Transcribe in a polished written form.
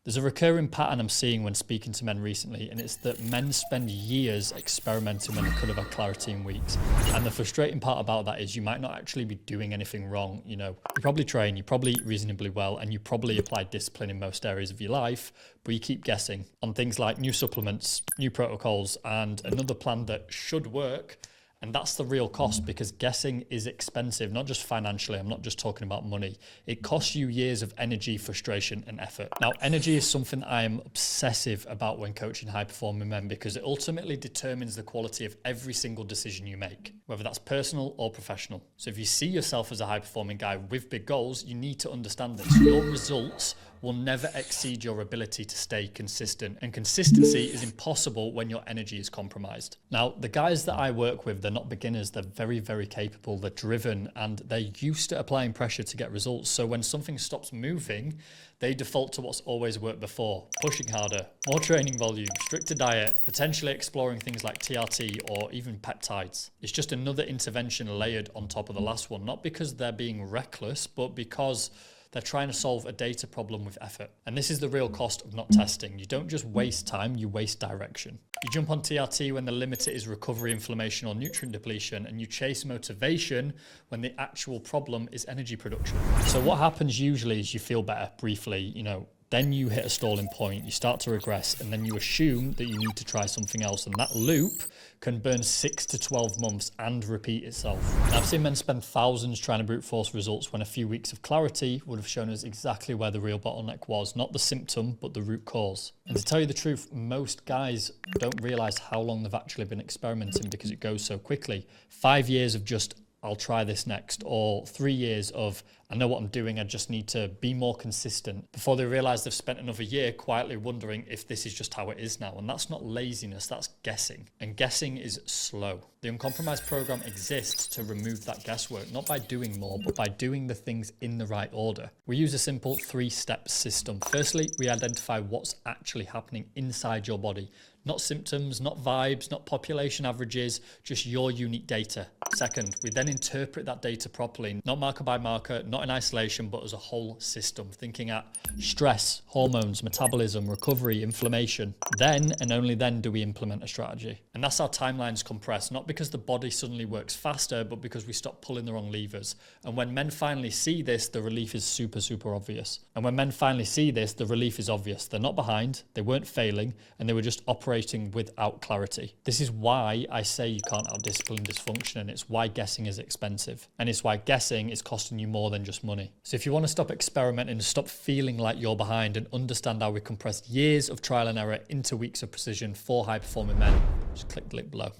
There's a recurring pattern I'm seeing when speaking to men recently, and it's that men spend years experimenting when they could have had clarity in weeks. And the frustrating part about that is you might not actually be doing anything wrong. You probably train, you probably eat reasonably well, and you probably apply discipline in most areas of your life, but you keep guessing on things like new supplements, new protocols, and another plan that should work. And that's the real cost, because guessing is expensive, not just financially. I'm not just talking about money. It costs you years of energy, frustration, and effort. Now, energy is something I am obsessive about when coaching high-performing men, because it ultimately determines the quality of every single decision you make, whether that's personal or professional. So if you see yourself as a high-performing guy with big goals, you need to understand this. Your results will never exceed your ability to stay consistent. And consistency is impossible when your energy is compromised. Now, the guys that I work with, they're not beginners. They're very, very capable. They're driven, and they're used to applying pressure to get results. So when something stops moving, they default to what's always worked before: pushing harder, more training volume, stricter diet, potentially exploring things like TRT or even peptides. It's just another intervention layered on top of the last one, not because they're being reckless, but because they're trying to solve a data problem with effort. And this is the real cost of not testing. You don't just waste time, you waste direction. You jump on TRT when the limiter is recovery, inflammation, or nutrient depletion, and you chase motivation when the actual problem is energy production. So what happens usually is you feel better briefly, then you hit a stalling point, you start to regress, and then you assume that you need to try something else. And that loop can burn 6 to 12 months and repeat itself. Now, I've seen men spend thousands trying to brute force results when a few weeks of clarity would have shown us exactly where the real bottleneck was, not the symptom, but the root cause. And to tell you the truth, most guys don't realize how long they've actually been experimenting, because it goes so quickly. 5 years of just, I'll try this next, or 3 years of, I know what I'm doing, I just need to be more consistent, before they realize they've spent another year quietly wondering if this is just how it is now. And that's not laziness, that's guessing. And guessing is slow. The Uncompromised program exists to remove that guesswork, not by doing more, but by doing the things in the right order. We use a simple 3-step system. Firstly, we identify what's actually happening inside your body. Not symptoms, not vibes, not population averages, just your unique data. Second, we then interpret that data properly, not marker by marker, not in isolation, but as a whole system, thinking at stress, hormones, metabolism, recovery, inflammation. Then, and only then, do we implement a strategy. And that's how timelines compress, not because the body suddenly works faster, but because we stop pulling the wrong levers. And when men finally see this, the relief is super, super obvious. And when men finally see this, the relief is obvious. They're not behind, they weren't failing, and they were just operating without clarity. This is why I say you can't out-discipline dysfunction, and it's why guessing is expensive. And it's why guessing is costing you more than just money. So if you want to stop experimenting and stop feeling like you're behind, and understand how we compress years of trial and error into weeks of precision for high-performing men, just click the link below.